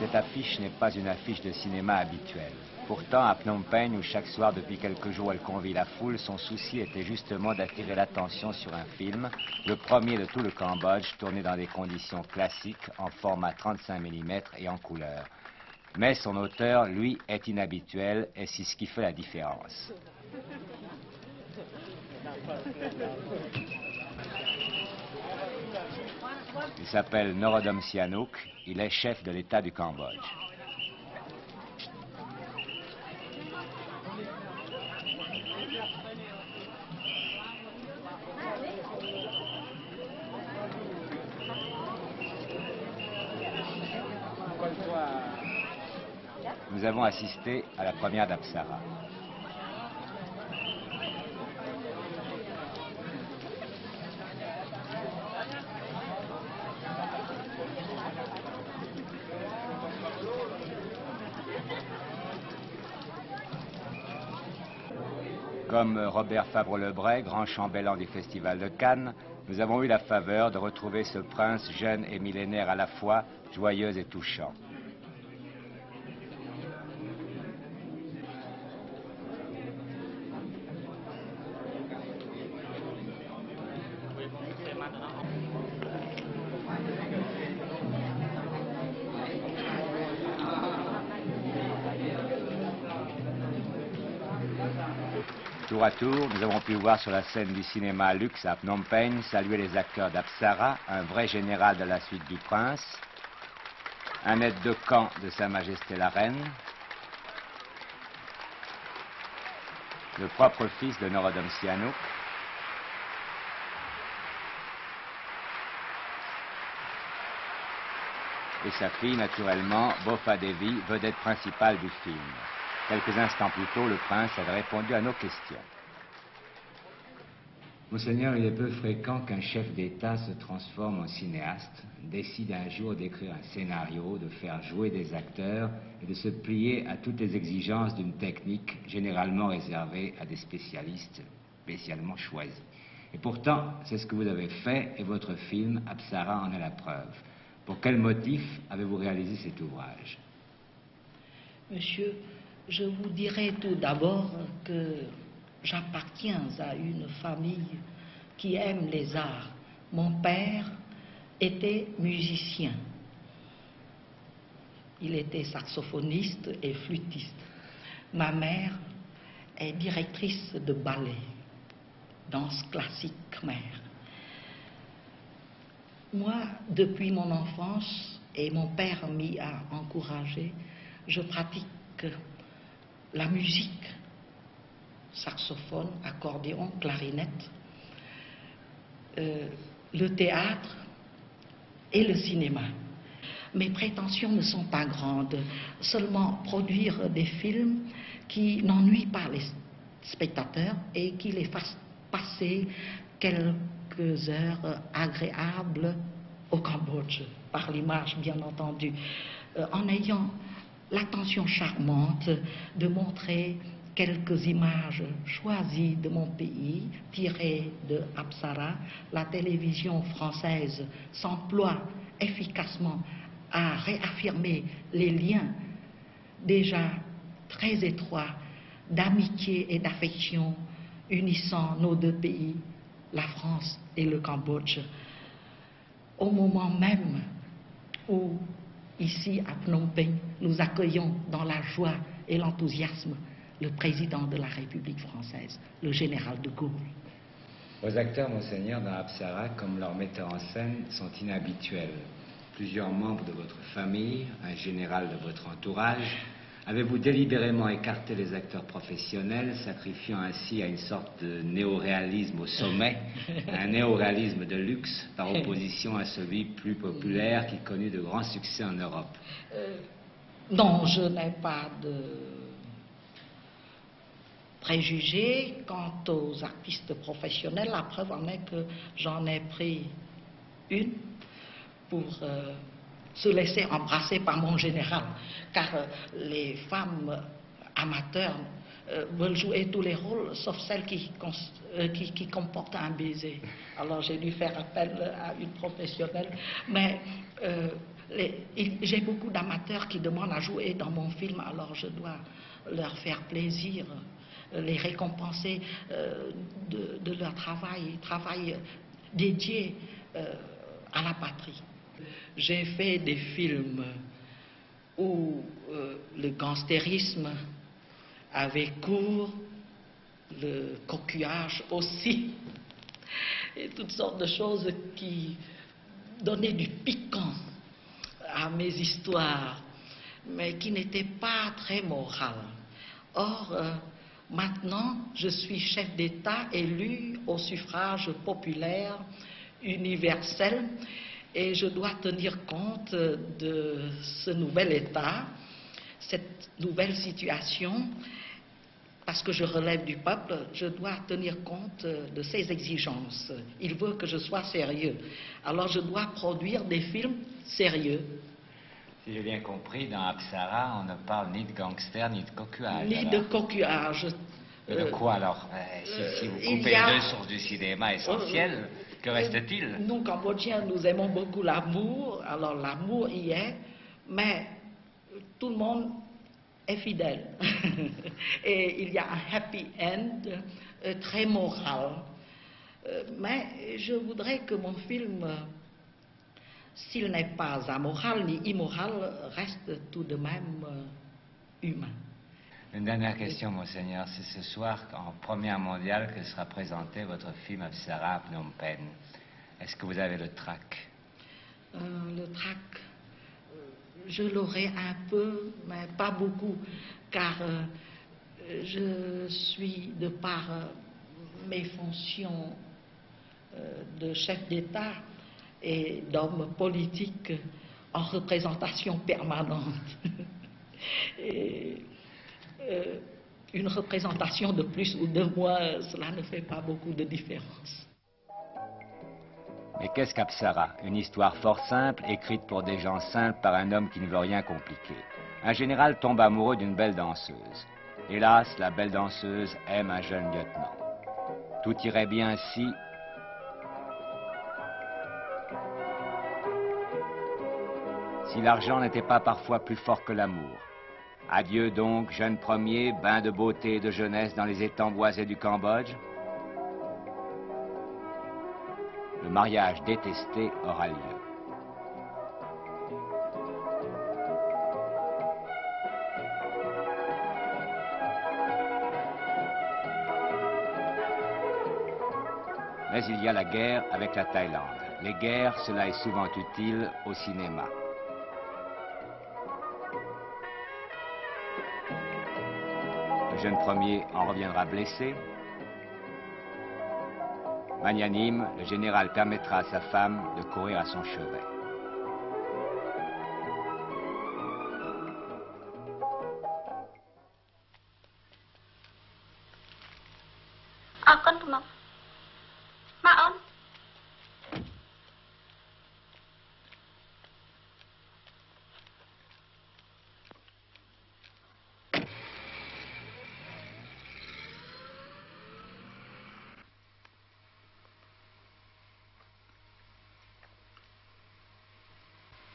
cette affiche n'est pas une affiche de cinéma habituelle. Pourtant, à Phnom Penh, où chaque soir depuis quelques jours elle convie la foule, son souci était justement d'attirer l'attention sur un film, le premier de tout le Cambodge, tourné dans des conditions classiques, en format 35 mm et en couleur. Mais son auteur, lui, est inhabituel et c'est ce qui fait la différence. Il s'appelle Norodom Sihanouk, il est chef de l'État du Cambodge. Nous avons assisté à la première d'Apsara. Comme Robert Fabre-Lebret, grand chambellan du Festival de Cannes, nous avons eu la faveur de retrouver ce prince jeune et millénaire à la fois, joyeux et touchant. Tour à tour, nous avons pu voir sur la scène du cinéma Luxe à Phnom Penh saluer les acteurs d'Apsara, un vrai général de la suite du prince, un aide de camp de Sa Majesté la Reine, le propre fils de Norodom Sihanouk, et sa fille, naturellement, Bofa Devi, vedette principale du film. Quelques instants plus tôt, le prince avait répondu à nos questions. Monseigneur, il est peu fréquent qu'un chef d'État se transforme en cinéaste, décide un jour d'écrire un scénario, de faire jouer des acteurs et de se plier à toutes les exigences d'une technique généralement réservée à des spécialistes spécialement choisis. Et pourtant, c'est ce que vous avez fait et votre film, Apsara, en est la preuve. Pour quel motif avez-vous réalisé cet ouvrage? Monsieur, je vous dirais tout d'abord que j'appartiens à une famille qui aime les arts. Mon père était musicien. Il était saxophoniste et flûtiste. Ma mère est directrice de ballet, danse classique khmer. Moi, depuis mon enfance, et mon père m'y a encouragé, je pratique la musique, saxophone, accordéon, clarinette, le théâtre et le cinéma. Mes prétentions ne sont pas grandes, seulement produire des films qui n'ennuient pas les spectateurs et qui les fassent passer quelques heures agréables au Cambodge, par l'image bien entendu, en ayant l'attention charmante de montrer quelques images choisies de mon pays, tirées de Apsara. La télévision française s'emploie efficacement à réaffirmer les liens déjà très étroits d'amitié et d'affection unissant nos deux pays, la France et le Cambodge. Au moment même où ici, à Phnom Penh, nous accueillons dans la joie et l'enthousiasme le président de la République française, le général de Gaulle. Vos acteurs, Monseigneur, dans Apsara, comme leurs metteurs en scène, sont inhabituels. Plusieurs membres de votre famille, un général de votre entourage, avez-vous délibérément écarté les acteurs professionnels, sacrifiant ainsi à une sorte de néoréalisme au sommet, un néoréalisme de luxe, par opposition à celui plus populaire qui connut de grands succès en Europe? Non, je n'ai pas de préjugés quant aux artistes professionnels. La preuve en est que j'en ai pris une pour se laisser embrasser par mon général, car les femmes amateurs veulent jouer tous les rôles, sauf celles qui comportent un baiser. Alors j'ai dû faire appel à une professionnelle, mais J'ai beaucoup d'amateurs qui demandent à jouer dans mon film, alors je dois leur faire plaisir, les récompenser de leur travail dédié à la patrie. J'ai fait des films où le gangstérisme avait cours, le coquillage aussi, et toutes sortes de choses qui donnaient du piquant à mes histoires, mais qui n'étaient pas très morales. Or, maintenant, je suis chef d'État élu au suffrage populaire universel et je dois tenir compte de ce nouvel État, cette nouvelle situation. Parce que je relève du peuple, je dois tenir compte de ses exigences. Il veut que je sois sérieux. Alors je dois produire des films sérieux. Si j'ai bien compris, dans Apsara, on ne parle ni de gangster ni de coquillage. Ni de coquillage. Mais de quoi alors? Si vous coupez les deux sources du cinéma essentielles, que reste-t-il? Nous, Cambodgiens, nous aimons beaucoup l'amour. Alors l'amour y est, mais tout le monde est fidèle. Et il y a un happy end très moral. Mais je voudrais que mon film, s'il n'est pas amoral ni immoral, reste tout de même humain. Une dernière question, Monseigneur. C'est ce soir, en première mondiale, que sera présenté votre film Apsara à Phnom Penh. Est-ce que vous avez le trac? Le trac, je l'aurai un peu, mais pas beaucoup, car je suis, de par mes fonctions de chef d'État et d'homme politique, en représentation permanente. Et, une représentation de plus ou de moins, cela ne fait pas beaucoup de différence. Mais qu'est-ce qu'Apsara? Une histoire fort simple, écrite pour des gens simples par un homme qui ne veut rien compliquer. Un général tombe amoureux d'une belle danseuse. Hélas, la belle danseuse aime un jeune lieutenant. Tout irait bien si l'argent n'était pas parfois plus fort que l'amour. Adieu donc, jeune premier, bain de beauté et de jeunesse dans les étangs boisés du Cambodge. Le mariage détesté aura lieu. Mais il y a la guerre avec la Thaïlande. Les guerres, cela est souvent utile au cinéma. Le jeune premier en reviendra blessé. Magnanime, le général permettra à sa femme de courir à son chevet.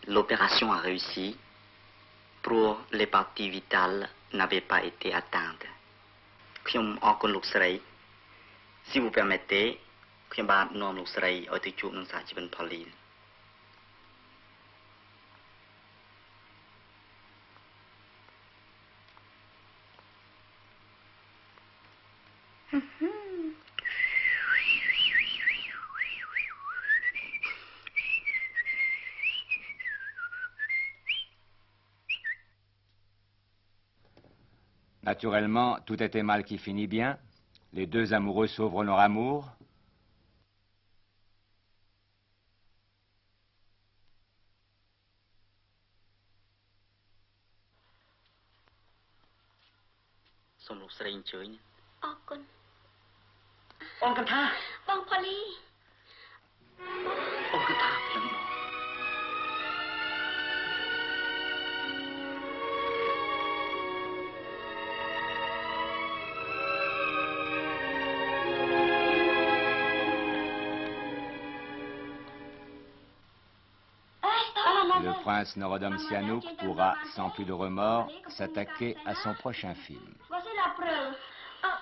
L'opération a réussi pour les parties vitales n'avaient pas été atteintes.ខ្ញុំអរគុណលោកស្រី Si vous permettez ខ្ញុំបាទនាំលោកស្រីឲ្យទៅជួបនឹងសហជីវិនផលីន Naturellement, tout était mal qui finit bien. Les deux amoureux sauvent leur amour. Sommeលោកស្រីអញ្ជើញ អរគុណ បងកថា បងផូលី បងកថាភ្លឹងបង Le prince Norodom Sihanouk pourra, sans plus de remords, s'attaquer à son prochain film. Voici la preuve. Ah.